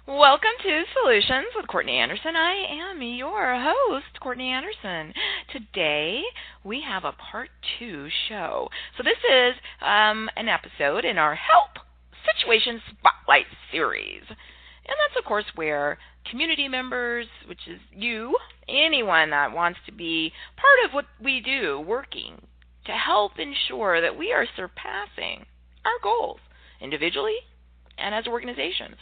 Welcome to Solutions with Courtney Anderson. I am your host, Courtney Anderson. Today we have a part 2 show. So this is an episode in our Help Situation Spotlight series. And that's, of course, where community members, which is you, anyone that wants to be part of what we do, working to help ensure that we are surpassing our goals individually and as organizations.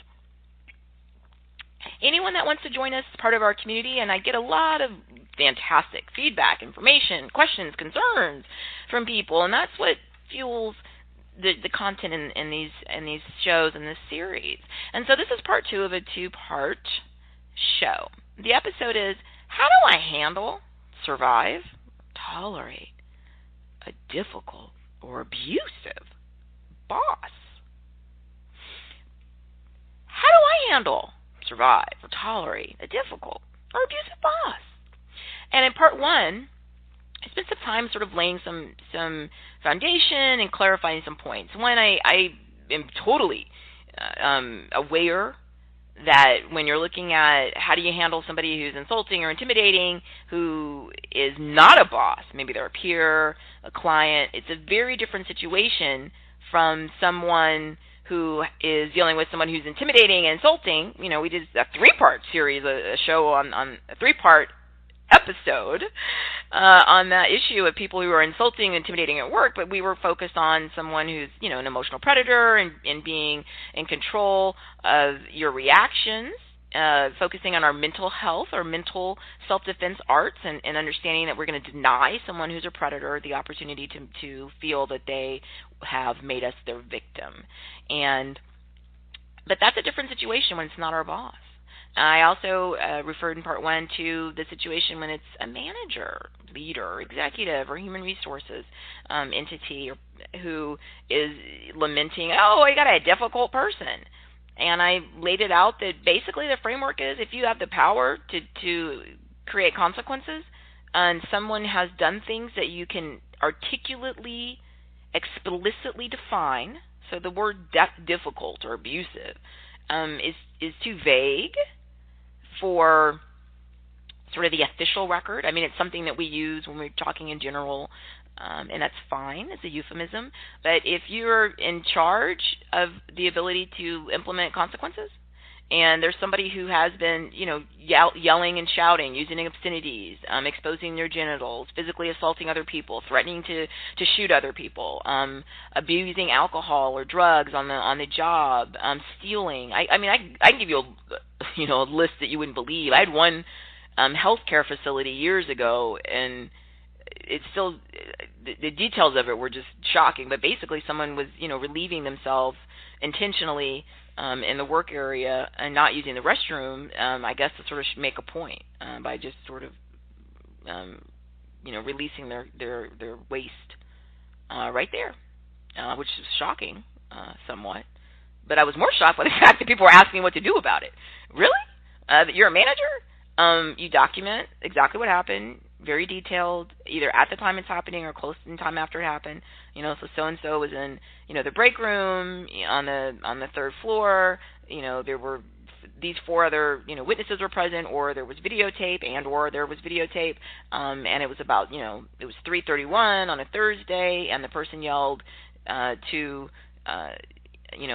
Anyone that wants to join us is part of our community, and I get a lot of fantastic feedback, information, questions, concerns from people, and that's what fuels the content in these shows in this series. And so this is part 2 of a 2-part show. The episode is, how do I handle, survive, tolerate a difficult or abusive boss? How do I handle, survive, or tolerate a difficult or abusive boss? And in part 1, I spent some time sort of laying some foundation and clarifying some points. One, I am totally aware that when you're looking at how do you handle somebody who's insulting or intimidating, who is not a boss, maybe they're a peer, a client, it's a very different situation from someone who is dealing with someone who's intimidating and insulting. You know, we did a 3-part series, a show on a 3-part episode on that issue of people who are insulting and intimidating at work, but we were focused on someone who's, you know, an emotional predator and being in control of your reactions, focusing on our mental health, our mental self-defense arts, and understanding that we're going to deny someone who's a predator the opportunity to feel that they have made us their victim. But that's a different situation when it's not our boss. I also referred in part 1 to the situation when it's a manager, leader, executive, or human resources entity who is lamenting, oh, I got a difficult person. And I laid it out that basically the framework is if you have the power to create consequences and someone has done things that you can articulately, explicitly define, so the word difficult or abusive is too vague for sort of the official record. I mean, it's something that we use when we're talking in general, and that's fine. It's a euphemism. But if you're in charge of the ability to implement consequences, and there's somebody who has been, you know, yelling and shouting, using obscenities, exposing their genitals, physically assaulting other people, threatening to shoot other people, abusing alcohol or drugs on the job, stealing. I mean, I can give you a list that you wouldn't believe. I had one healthcare facility years ago, and it's still the details of it were just shocking. But basically, someone was, you know, relieving themselves intentionally in the work area and not using the restroom, I guess to sort of make a point by just sort of, releasing their waste right there, which is shocking somewhat. But I was more shocked by the fact that people were asking what to do about it. Really? That you're a manager? You document exactly what happened, very detailed, either at the time it's happening or close in time after it happened. You know, so and-so was in, the break room on the 3rd floor. You know, there were these 4 other, witnesses were present, or there was videotape, and it was about, it was 3:31 on a Thursday, and the person yelled to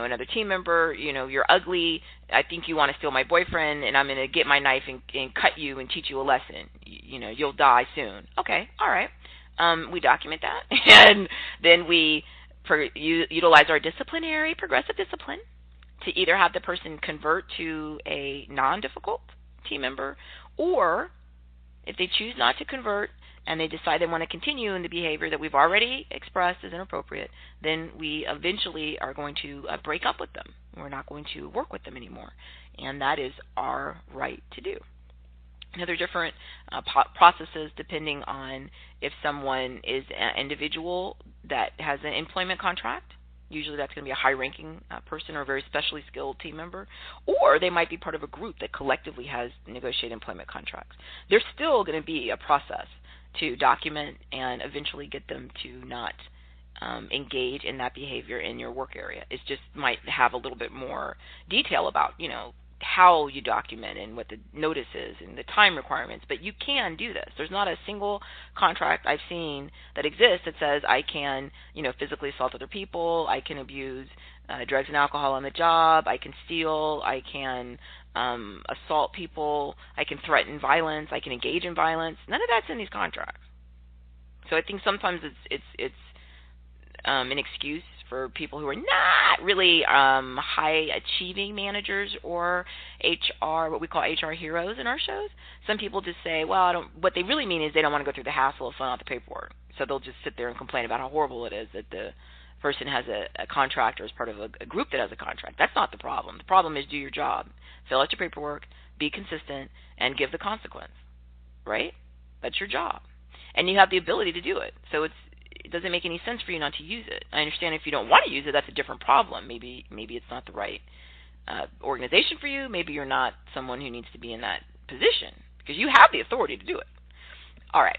another team member, you're ugly, I think you want to steal my boyfriend, and I'm going to get my knife and cut you and teach you a lesson. You'll die soon. Okay, all right. We document that, and then we utilize our progressive discipline to either have the person convert to a non-difficult team member, or if they choose not to convert, and they decide they want to continue in the behavior that we've already expressed as inappropriate, then we eventually are going to break up with them. We're not going to work with them anymore, and that is our right to do. Now, there are different processes depending on if someone is an individual that has an employment contract. Usually that's going to be a high-ranking person or a very specially skilled team member, or they might be part of a group that collectively has negotiated employment contracts. There's still going to be a process to document and eventually get them to not engage in that behavior in your work area. It just might have a little bit more detail about, how you document and what the notice is and the time requirements, but you can do this. There's not a single contract I've seen that exists that says I can, physically assault other people, I can abuse drugs and alcohol on the job, I can steal, I can assault people, I can threaten violence, I can engage in violence. None of that's in these contracts. So I think sometimes it's an excuse for people who are not really high achieving managers or HR, what we call HR heroes in our shows. Some people just say, well, what they really mean is they don't want to go through the hassle of filling out the paperwork. So they'll just sit there and complain about how horrible it is that the person has a contract or is part of a group that has a contract. That's not the problem. The problem is do your job. Fill out your paperwork, be consistent, and give the consequence, right? That's your job. And you have the ability to do it. So it doesn't make any sense for you not to use it. I understand if you don't want to use it, that's a different problem. Maybe it's not the right organization for you. Maybe you're not someone who needs to be in that position because you have the authority to do it. All right.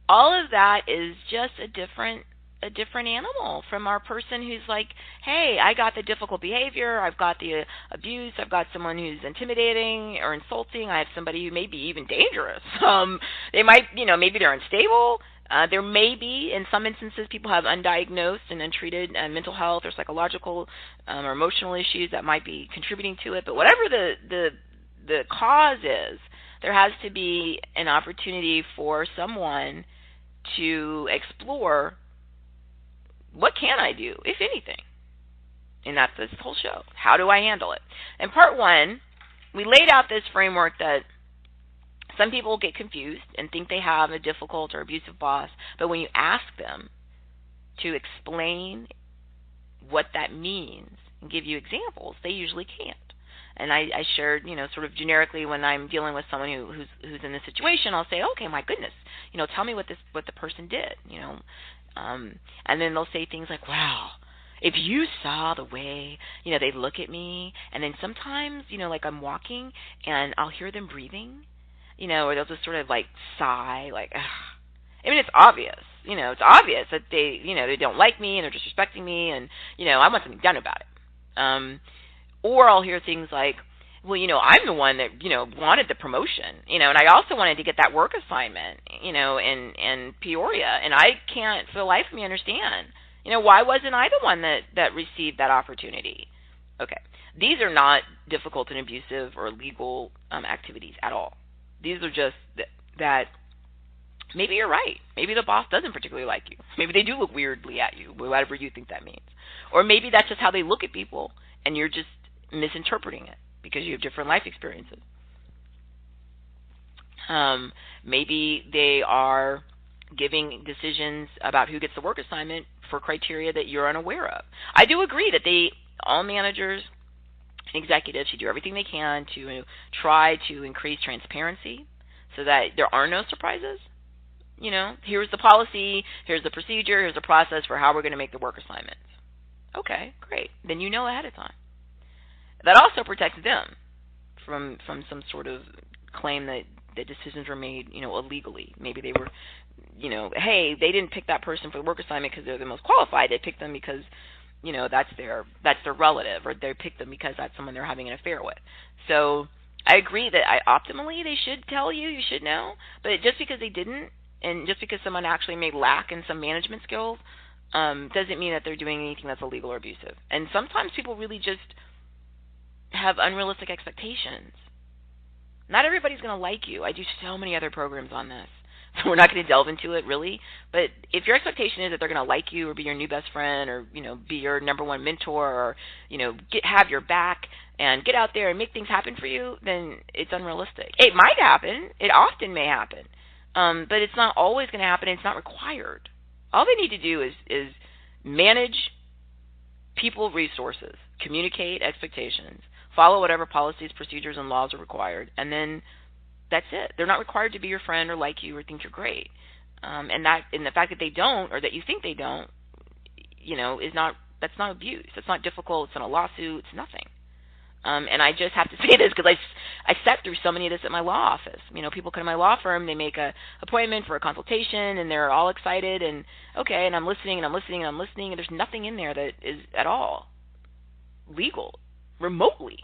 All of that is just a different animal from our person who's like, hey, I got the difficult behavior, I've got the abuse, I've got someone who's intimidating or insulting, I have somebody who may be even dangerous. They might, maybe they're unstable. There may be, in some instances, people have undiagnosed and untreated mental health or psychological or emotional issues that might be contributing to it. But whatever the cause is, there has to be an opportunity for someone to explore what can I do, if anything. And that's this whole show. How do I handle it? In part one, we laid out this framework that some people get confused and think they have a difficult or abusive boss, but when you ask them to explain what that means and give you examples, they usually can't. And I shared, sort of generically when I'm dealing with someone who's in this situation, I'll say, okay, my goodness, tell me what the person did, and then they'll say things like, wow, if you saw the way, they look at me, and then sometimes, like I'm walking and I'll hear them breathing, or they'll just sort of like sigh, like, ugh. I mean, it's obvious, it's obvious that they don't like me and they're disrespecting me and, I want something done about it. Or I'll hear things like, well, I'm the one that, wanted the promotion, and I also wanted to get that work assignment, in Peoria, and I can't for the life of me understand, why wasn't I the one that received that opportunity? Okay. These are not difficult and abusive or legal activities at all. These are just that maybe you're right. Maybe the boss doesn't particularly like you. Maybe they do look weirdly at you, whatever you think that means. Or maybe that's just how they look at people, and you're just misinterpreting it because you have different life experiences. Maybe they are giving decisions about who gets the work assignment for criteria that you're unaware of. I do agree that all managers and executives should do everything they can to try to increase transparency so that there are no surprises. Here's the policy, here's the procedure, here's the process for how we're going to make the work assignments. Okay, great. Then you know ahead of time. That also protects them from some sort of claim that the decisions were made, illegally. Maybe they were, hey, they didn't pick that person for the work assignment because they're the most qualified. They picked them because, that's their relative, or they picked them because that's someone they're having an affair with. So I agree that optimally they should tell you, you should know. But just because they didn't, and just because someone actually may lack in some management skills, doesn't mean that they're doing anything that's illegal or abusive. And sometimes people really just have unrealistic expectations. Not everybody's going to like you. I do so many other programs on this, so we're not going to delve into it really. But if your expectation is that they're going to like you or be your new best friend or, be your number one mentor or, have your back and get out there and make things happen for you, then it's unrealistic. It might happen. It often may happen. But it's not always going to happen. It's not required. All they need to do is manage people resources, communicate expectations, follow whatever policies, procedures, and laws are required, and then that's it. They're not required to be your friend or like you or think you're great. And the fact that they don't, or that you think they don't, that's not abuse. That's not difficult. It's not a lawsuit. It's nothing. And I just have to say this because I sat through so many of this at my law office. People come to my law firm, they make a appointment for a consultation, and they're all excited, and okay, and I'm listening, and there's nothing in there that is at all legal, remotely.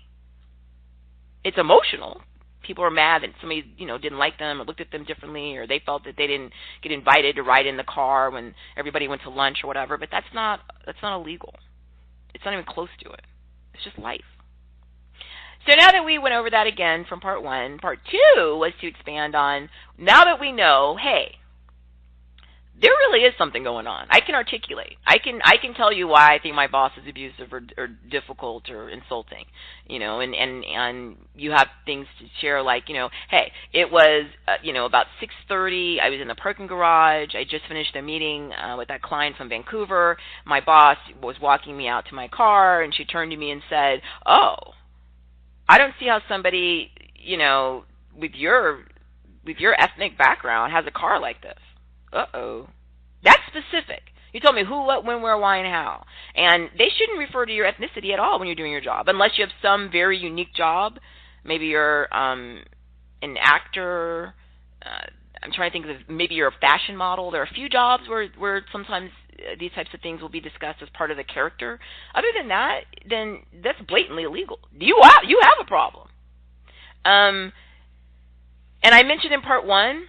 it's emotional. People are mad that somebody, didn't like them or looked at them differently, or they felt that they didn't get invited to ride in the car when everybody went to lunch or whatever. But that's not illegal. It's not even close to it. It's just life. So now that we went over that again from part one, part two was to expand on, now that we know, hey, there really is something going on. I can articulate. I can tell you why I think my boss is abusive or difficult or insulting, and you have things to share like, hey, it was, about 6:30. I was in the parking garage. I just finished a meeting with that client from Vancouver. My boss was walking me out to my car, and she turned to me and said, oh, I don't see how somebody, with your ethnic background has a car like this. Uh-oh. That's specific. You told me who, what, when, where, why, and how. And they shouldn't refer to your ethnicity at all when you're doing your job, unless you have some very unique job. Maybe you're an actor. I'm trying to think of, maybe you're a fashion model. There are a few jobs where sometimes these types of things will be discussed as part of the character. Other than that, then that's blatantly illegal. You have a problem. And I mentioned in part one,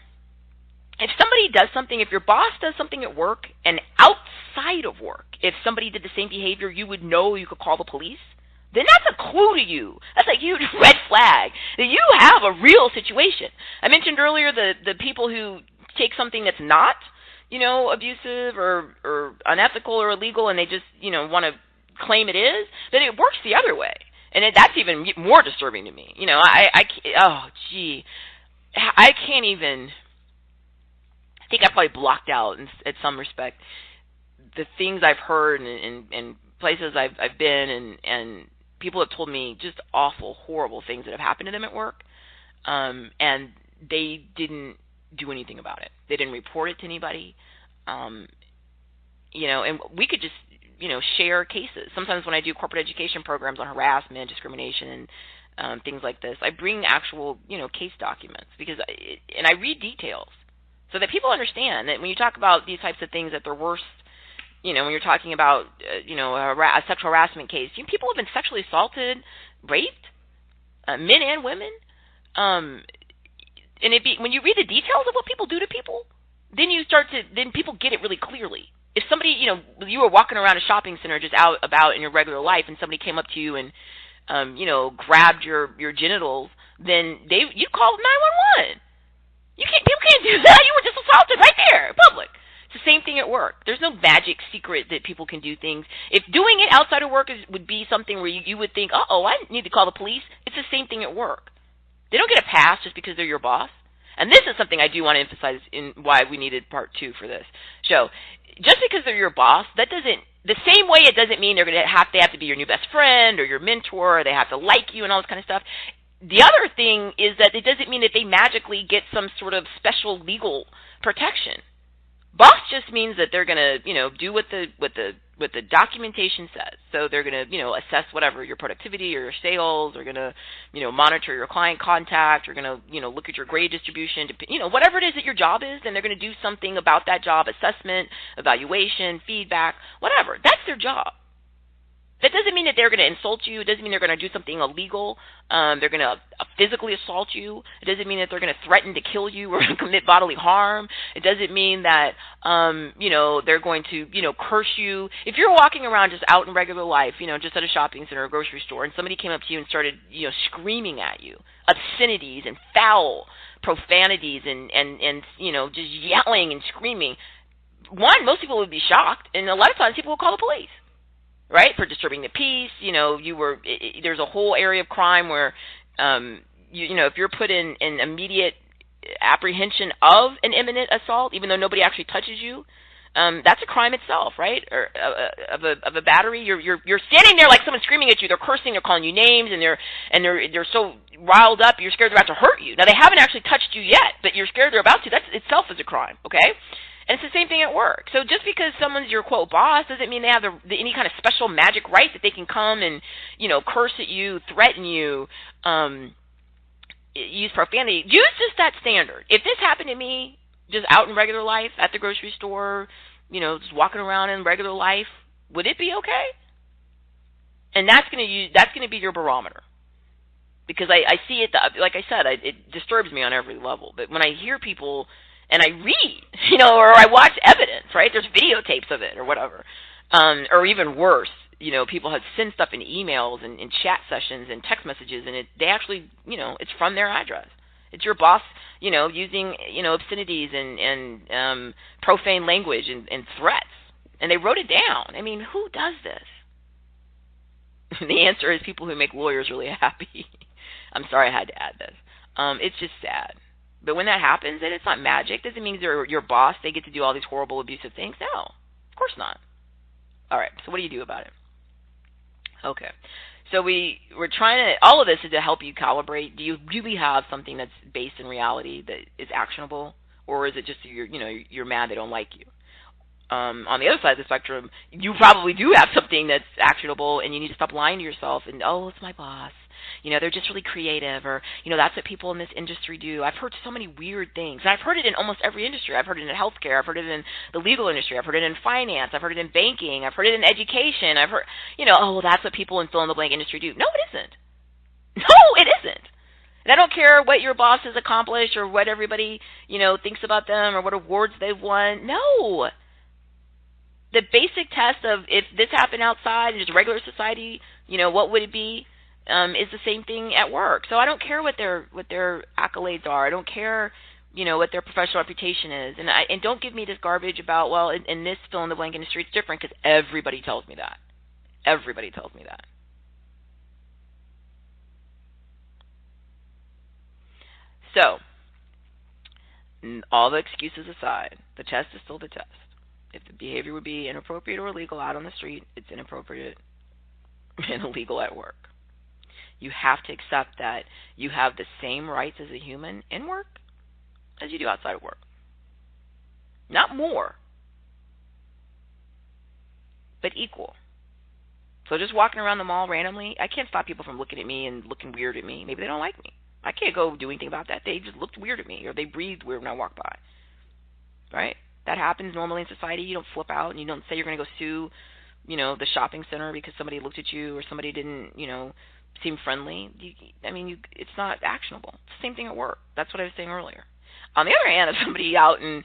if somebody does something, if your boss does something at work and outside of work, if somebody did the same behavior, you would know you could call the police, then that's a clue to you. That's a huge red flag that you have a real situation. I mentioned earlier the people who take something that's not, abusive or unethical or illegal, and they just, want to claim it is, then it works the other way. And that's even more disturbing to me. I can't even... I think I probably blocked out, in some respect, the things I've heard and places I've been, and people have told me just awful, horrible things that have happened to them at work, and they didn't do anything about it. They didn't report it to anybody, and we could just, share cases. Sometimes when I do corporate education programs on harassment, discrimination, and things like this, I bring actual, case documents and I read details. So that people understand that when you talk about these types of things, that they're worse, when you're talking about, a sexual harassment case, people have been sexually assaulted, raped, men and women. And when you read the details of what people do to people, then people get it really clearly. If somebody, you were walking around a shopping center just out about in your regular life, and somebody came up to you and, grabbed your genitals, then you called 911. People can't do that. You were just assaulted right there in public. It's the same thing at work. There's no magic secret that people can do things. If doing it outside of work would be something where you would think, I need to call the police, it's the same thing at work. They don't get a pass just because they're your boss. And this is something I do want to emphasize in why we needed part two for this show. Just because they're your boss, the same way it doesn't mean they have to be your new best friend or your mentor, or they have to like you and all this kind of stuff. The other thing is that it doesn't mean that they magically get some sort of special legal protection. Boss just means that they're going to, do what the documentation says. So they're going to, assess whatever your productivity or your sales. They're going to, monitor your client contact. You're going to, look at your grade distribution. Whatever it is that your job is, then they're going to do something about that job: assessment, evaluation, feedback, whatever. That's their job. That doesn't mean that they're going to insult you. It doesn't mean they're going to do something illegal. They're going to physically assault you. It doesn't mean that they're going to threaten to kill you or commit bodily harm. It doesn't mean that, they're going to, curse you. If you're walking around just out in regular life, just at a shopping center or a grocery store, and somebody came up to you and started, screaming at you, obscenities and foul profanities and just yelling and screaming, most people would be shocked, and a lot of times people will call the police. Right, for disturbing the peace, there's a whole area of crime where, if you're put in immediate apprehension of an imminent assault, even though nobody actually touches you, that's a crime itself, right? Or of a battery. You're standing there like someone's screaming at you. They're cursing. They're calling you names, and they're so riled up. You're scared they're about to hurt you. Now they haven't actually touched you yet, but you're scared they're about to. That itself is a crime. Okay. And it's the same thing at work. So just because someone's your, quote, boss doesn't mean they have any kind of special magic right that they can come and, curse at you, threaten you, use profanity. Use just that standard. If this happened to me just out in regular life, at the grocery store, just walking around in regular life, would it be okay? And that's going to be your barometer. because I see it, like I said, it disturbs me on every level. But when I hear people and I read, or I watch evidence, right? There's videotapes of it or whatever, or even worse, people have sent stuff in emails and in chat sessions and text messages, and they actually, it's from their address. It's your boss, using, obscenities and profane language and threats, and they wrote it down. I mean, who does this? The answer is people who make lawyers really happy. I'm sorry I had to add this. It's just sad. But when that happens, and it's not magic, doesn't mean they're your boss, they get to do all these horrible, abusive things. No, of course not. All right, so what do you do about it? Okay, so we're trying to, all of this is to help you calibrate. Do you really have something that's based in reality that is actionable, or is it just you're mad they don't like you? On the other side of the spectrum, you probably do have something that's actionable, and you need to stop lying to yourself and, oh, it's my boss. They're just really creative, or, that's what people in this industry do. I've heard so many weird things. And I've heard it in almost every industry. I've heard it in healthcare. I've heard it in the legal industry. I've heard it in finance. I've heard it in banking. I've heard it in education. I've heard, oh, well, that's what people in fill-in-the-blank industry do. No, it isn't. No, it isn't. And I don't care what your boss has accomplished or what everybody, thinks about them or what awards they've won. No. The basic test of if this happened outside in just regular society, what would it be? Is the same thing at work. So I don't care what their accolades are. I don't care, what their professional reputation is. And don't give me this garbage about, well, in this fill-in-the-blank industry it's different, because everybody tells me that. Everybody tells me that. So, all the excuses aside, the test is still the test. If the behavior would be inappropriate or illegal out on the street, it's inappropriate and illegal at work. You have to accept that you have the same rights as a human in work as you do outside of work. Not more, but equal. So just walking around the mall randomly, I can't stop people from looking at me and looking weird at me. Maybe they don't like me. I can't go do anything about that. They just looked weird at me, or they breathed weird when I walked by. Right? That happens normally in society. You don't flip out and you don't say you're going to go sue, the shopping center because somebody looked at you or somebody didn't, seem friendly. It's not actionable. It's the same thing at work. That's what I was saying earlier. On the other hand, if somebody out in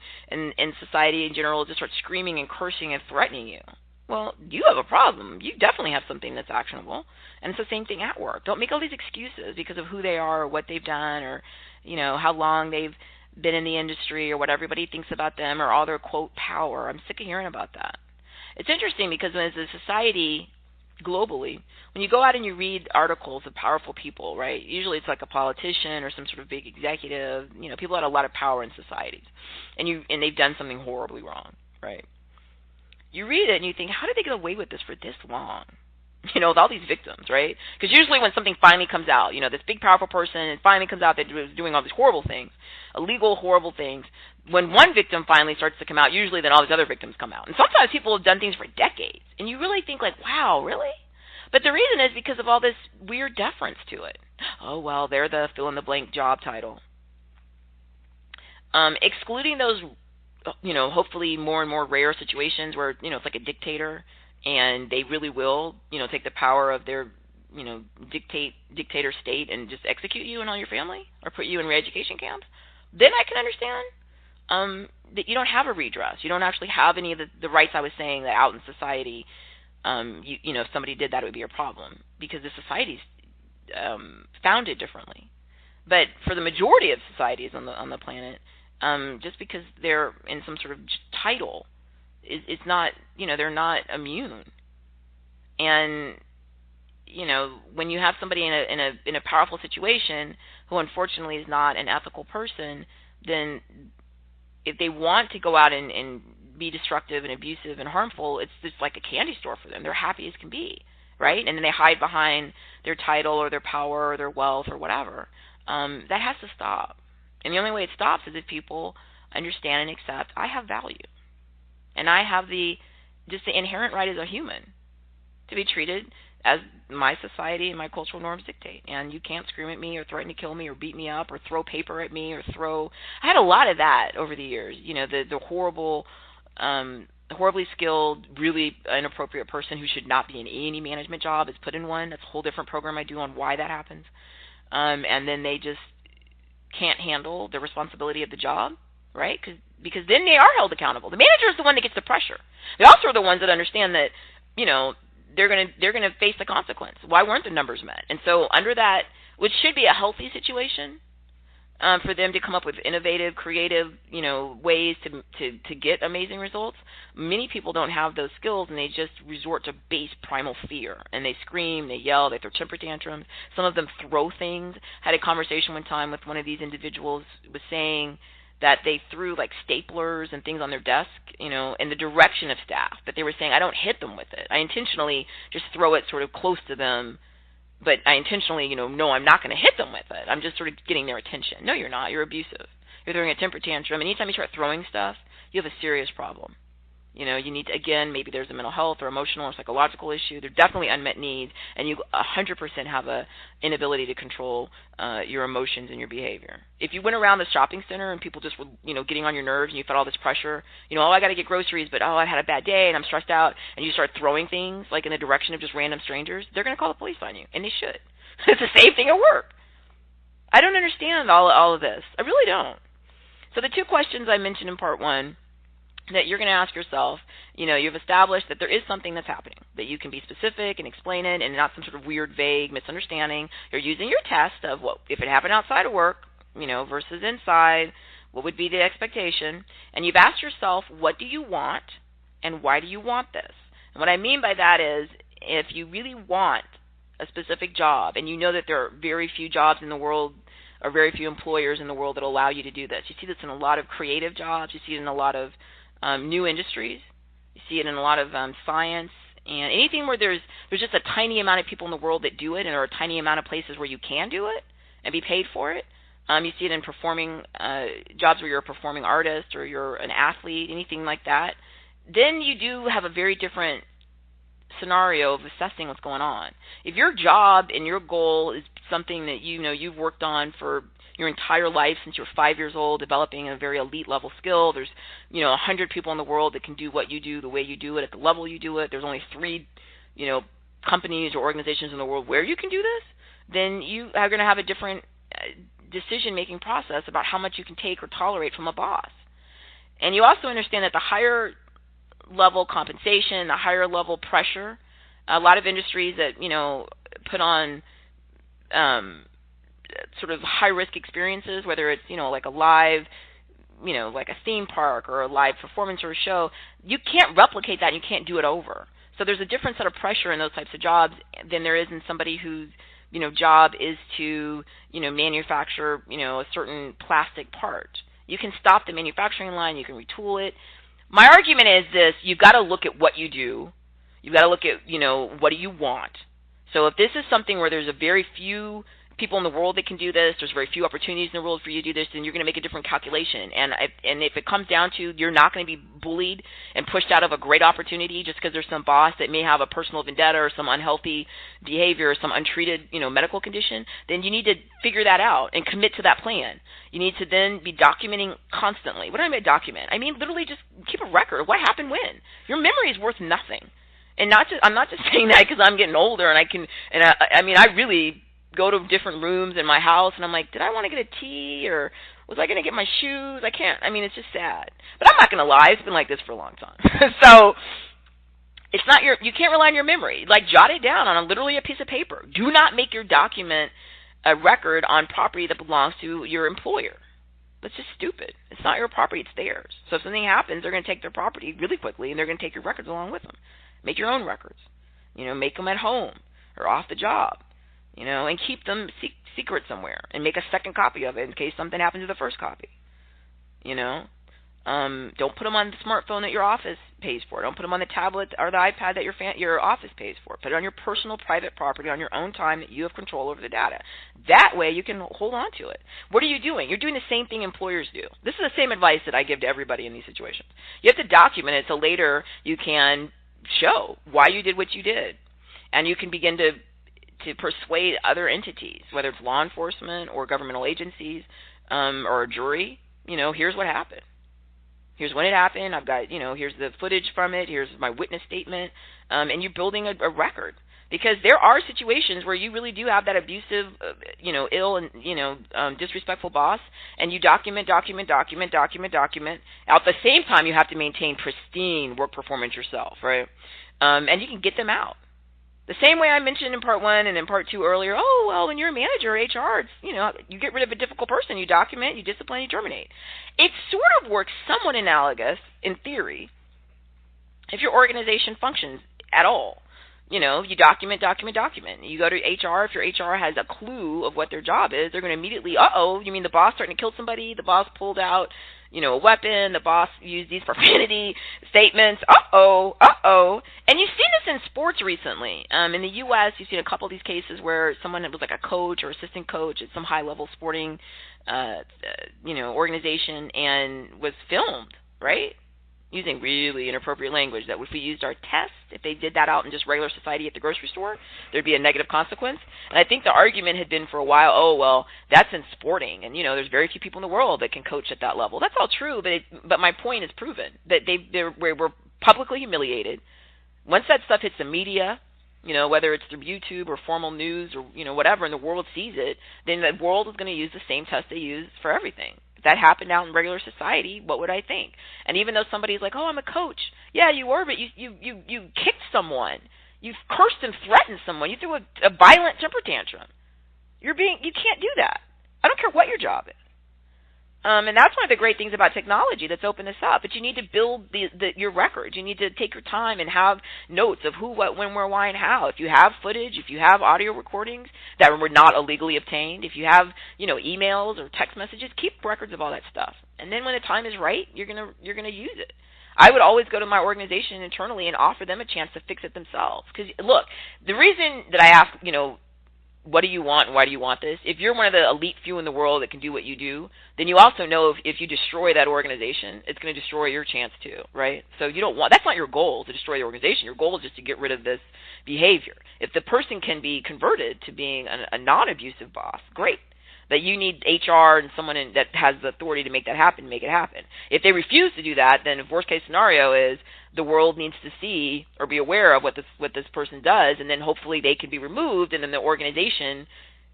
society in general just starts screaming and cursing and threatening you, well, you have a problem. You definitely have something that's actionable. And it's the same thing at work. Don't make all these excuses because of who they are or what they've done or, how long they've been in the industry or what everybody thinks about them or all their, quote, power. I'm sick of hearing about that. It's interesting because as a society globally, when you go out and you read articles of powerful people, right, usually it's like a politician or some sort of big executive, people that have a lot of power in societies, and they've done something horribly wrong, right? You read it and you think, how did they get away with this for this long? With all these victims, right? Because usually when something finally comes out, this big powerful person, and finally comes out that was doing all these horrible things, illegal, horrible things, when one victim finally starts to come out, usually then all these other victims come out. And sometimes people have done things for decades, and you really think like, wow, really? But the reason is because of all this weird deference to it. Oh, well, they're the fill-in-the-blank job title. Excluding those, hopefully more and more rare situations where, it's like a dictator, and they really will, take the power of their, dictator state and just execute you and all your family or put you in re-education camps, then I can understand that you don't have a redress. You don't actually have any of the rights I was saying that out in society, if somebody did that, it would be a problem because the society's founded differently. But for the majority of societies on the planet, just because they're in some sort of title, it's not, they're not immune. And, when you have somebody in a powerful situation who unfortunately is not an ethical person, then if they want to go out and be destructive and abusive and harmful, it's just like a candy store for them. They're happy as can be, right? And then they hide behind their title or their power or their wealth or whatever. That has to stop. And the only way it stops is if people understand and accept, I have value. And I have the inherent right as a human to be treated as my society and my cultural norms dictate. And you can't scream at me or threaten to kill me or beat me up or throw paper at me or I had a lot of that over the years. The horrible, horribly skilled, really inappropriate person who should not be in any management job is put in one. That's a whole different program I do on why that happens. and then they just can't handle the responsibility of the job, right? Because then they are held accountable. The manager is the one that gets the pressure. They also are the ones that understand that, they're gonna face the consequence. Why weren't the numbers met? And so under that, which should be a healthy situation, for them to come up with innovative, creative, ways to get amazing results. Many people don't have those skills, and they just resort to base primal fear. And they scream, they yell, they throw temper tantrums. Some of them throw things. Had a conversation one time with one of these individuals, was saying that they threw like staplers and things on their desk, in the direction of staff. But they were saying, I don't hit them with it. I intentionally just throw it sort of close to them. But I intentionally, no, I'm not going to hit them with it. I'm just sort of getting their attention. No, you're not. You're abusive. You're throwing a temper tantrum. And anytime you start throwing stuff, you have a serious problem. You need to, again, maybe there's a mental health or emotional or psychological issue. There are definitely unmet needs, and you 100% have a inability to control your emotions and your behavior. If you went around the shopping center and people just were, getting on your nerves, and you felt all this pressure, I got to get groceries, but I had a bad day and I'm stressed out, and you start throwing things like in the direction of just random strangers, they're going to call the police on you, and they should. It's the same thing at work. I don't understand all of this. I really don't. So the two questions I mentioned in part one that you're going to ask yourself, you've established that there is something that's happening, that you can be specific and explain it and not some sort of weird, vague misunderstanding. You're using your test of what if it happened outside of work, versus inside, what would be the expectation, and you've asked yourself, what do you want and why do you want this? And what I mean by that is, if you really want a specific job and you know that there are very few jobs in the world or very few employers in the world that allow you to do this. You see this in a lot of creative jobs. You see it in a lot of new industries. You see it in a lot of science and anything where there's just a tiny amount of people in the world that do it, and there are a tiny amount of places where you can do it and be paid for it. You see it in performing jobs where you're a performing artist or you're an athlete, anything like that. Then you do have a very different scenario of assessing what's going on. If your job and your goal is something that you've worked on for your entire life since you're 5 years old, developing a very elite level skill, there's 100 people in the world that can do what you do the way you do it at the level you do it. There's only 3 companies or organizations in the world where you can do this. Then you are going to have a different decision-making process about how much you can take or tolerate from a boss. And you also understand that the higher level compensation, the higher level pressure, a lot of industries that put on sort of high-risk experiences, whether it's like a live, like a theme park or a live performance or a show, you can't replicate that and you can't do it over. So there's a different set of pressure in those types of jobs than there is in somebody whose job is to manufacture a certain plastic part. You can stop the manufacturing line, you can retool it. My argument is this: you've got to look at what you do. You've got to look at what do you want. So if this is something where there's a very few people in the world that can do this, there's very few opportunities in the world for you to do this, then you're going to make a different calculation. And if it comes down to you're not going to be bullied and pushed out of a great opportunity just because there's some boss that may have a personal vendetta or some unhealthy behavior or some untreated medical condition, then you need to figure that out and commit to that plan. You need to then be documenting constantly. What do I mean document? I mean literally just keep a record of what happened when. Your memory is worth nothing. And I'm not just saying that because I'm getting older and I really go to different rooms in my house and I'm like, did I want to get a tea or was I going to get my shoes? I can't. It's just sad. But I'm not going to lie. It's been like this for a long time. So it's not you can't rely on your memory. Like, jot it down on literally a piece of paper. Do not make your document a record on property that belongs to your employer. That's just stupid. It's not your property. It's theirs. So if something happens, they're going to take their property really quickly and they're going to take your records along with them. Make your own records. Make them at home or off the job. And keep them secret somewhere and make a second copy of it in case something happens to the first copy. Don't put them on the smartphone that your office pays for. Don't put them on the tablet or the iPad that your office pays for. Put it on your personal private property on your own time that you have control over the data. That way you can hold on to it. What are you doing? You're doing the same thing employers do. This is the same advice that I give to everybody in these situations. You have to document it so later you can show why you did what you did. And you can begin to persuade other entities, whether it's law enforcement or governmental agencies or a jury, here's what happened. Here's when it happened. I've got, here's the footage from it. Here's my witness statement. And you're building a record Because there are situations where you really do have that abusive, ill and, disrespectful boss, and you document. At the same time, you have to maintain pristine work performance yourself, right? And you can get them out. The same way I mentioned in part 1 and in part 2 earlier, when you're a manager or HR, you get rid of a difficult person, you document, you discipline, you terminate. It sort of works somewhat analogous, in theory, if your organization functions at all. You document. You go to HR. If your HR has a clue of what their job is, they're going to immediately, you mean the boss starting to kill somebody? The boss pulled out, a weapon. The boss used these profanity statements. And you've seen this in sports recently. In the U.S., you've seen a couple of these cases where someone that was like a coach or assistant coach at some high-level sporting, organization and was filmed, right? Using really inappropriate language that if we used our test, if they did that out in just regular society at the grocery store, there'd be a negative consequence. And I think the argument had been for a while, that's in sporting, and there's very few people in the world that can coach at that level. That's all true, but my point is proven that they were publicly humiliated. Once that stuff hits the media, whether it's through YouTube or formal news or whatever, and the world sees it, then the world is going to use the same test they use for everything. If that happened out in regular society, what would I think? And even though somebody's like, I'm a coach. Yeah, you were, but you kicked someone. You cursed and threatened someone. You threw a violent temper tantrum. You can't do that. I don't care what your job is. And that's one of the great things about technology that's opened this up. But you need to build your records. You need to take your time and have notes of who, what, when, where, why, and how. If you have footage, if you have audio recordings that were not illegally obtained, if you have, emails or text messages, keep records of all that stuff. And then when the time is right, you're gonna use it. I would always go to my organization internally and offer them a chance to fix it themselves. Because look, the reason that I ask, what do you want and why do you want this? If you're one of the elite few in the world that can do what you do, then you also know if you destroy that organization, it's going to destroy your chance too, right? So that's not your goal, to destroy the organization. Your goal is just to get rid of this behavior. If the person can be converted to being a non-abusive boss, great. That you need HR and someone that has the authority to make that happen, make it happen. If they refuse to do that, then the worst case scenario is the world needs to see or be aware of what this person does, and then hopefully they can be removed, and then the organization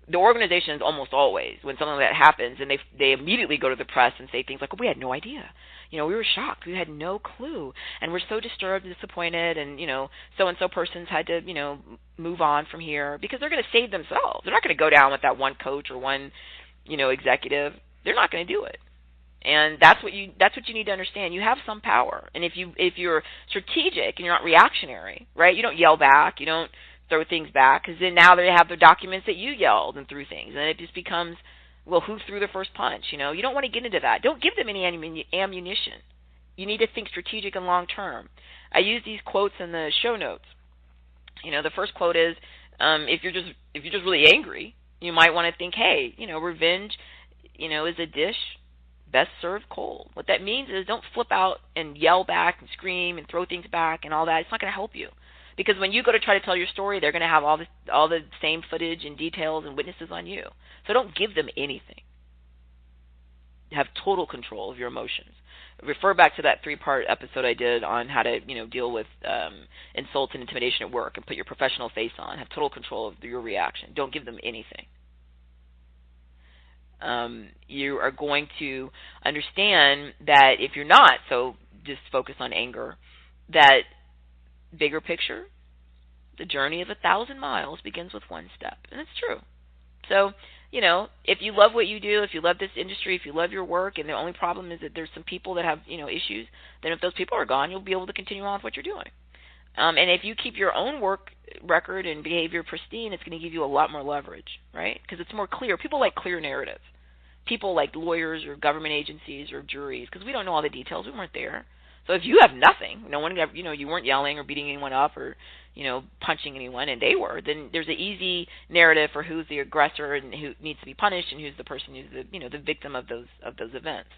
is almost always, when something like that happens, and they immediately go to the press and say things like, we had no idea. We were shocked. We had no clue. And we're so disturbed and disappointed, and, so-and-so person's had to, move on from here, because they're going to save themselves. They're not going to go down with that one coach or one, executive. They're not going to do it. And that's what you need to understand. You have some power. And if you're strategic and you're not reactionary, right? You don't yell back. You don't throw things back, because then now they have the documents that you yelled and threw things. And it just becomes, who threw the first punch? You don't want to get into that. Don't give them any ammunition. You need to think strategic and long term. I use these quotes in the show notes. The first quote is, if you're just really angry, you might want to think, hey, revenge, is a dish best served cold. What that means is don't flip out and yell back and scream and throw things back and all that. It's not going to help you. Because when you go to try to tell your story, they're going to have all the same footage and details and witnesses on you. So don't give them anything. Have total control of your emotions. Refer back to that 3-part episode I did on how to, deal with insults and intimidation at work, and put your professional face on. Have total control of your reaction. Don't give them anything. You are going to understand that if you're not, so just focus on anger, that bigger picture, the journey of 1,000 miles begins with one step. And it's true. So, if you love what you do, if you love this industry, if you love your work, and the only problem is that there's some people that have, issues, then if those people are gone, you'll be able to continue on with what you're doing. And if you keep your own work record and behavior pristine, it's going to give you a lot more leverage, right? Because it's more clear. People like clear narrative. People like lawyers or government agencies or juries, because we don't know all the details. We weren't there. So if you have nothing, no one, you weren't yelling or beating anyone up or, punching anyone, and they were, then there's an easy narrative for who's the aggressor and who needs to be punished and who's the person who's the victim of those events.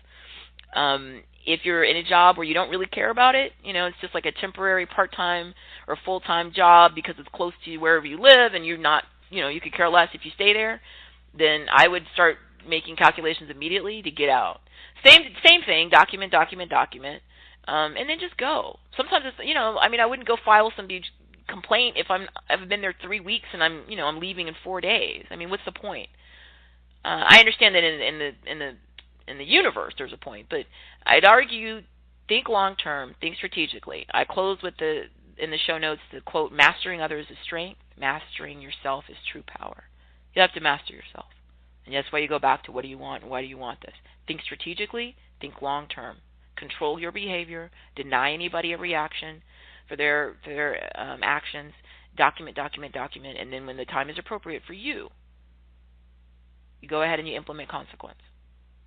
If you're in a job where you don't really care about it, it's just like a temporary part-time or full-time job because it's close to wherever you live, and you're not, you could care less if you stay there, then I would start making calculations immediately to get out. Same thing, document. And then just go. Sometimes it's, I wouldn't go file some huge complaint if I've been there 3 weeks and I'm leaving in 4 days? I mean, what's the point? I understand that in the universe there's a point, but I'd argue think long term, think strategically. I close with in the show notes the quote, "Mastering others is strength, mastering yourself is true power." You have to master yourself. And that's why you go back to what do you want and why do you want this? Think strategically, think long term. Control your behavior, deny anybody a reaction for their actions, document, and then when the time is appropriate for you, you go ahead and you implement consequence.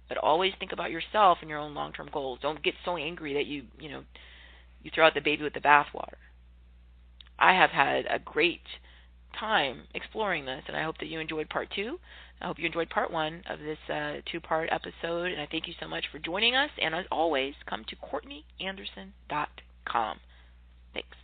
But always think about yourself and your own long-term goals. Don't get so angry that you throw out the baby with the bathwater. I have had a great time exploring this, and I hope that you enjoyed part 2. I hope you enjoyed part 1 of this 2-part episode, and I thank you so much for joining us. And as always, come to CourtneyAnderson.com. Thanks.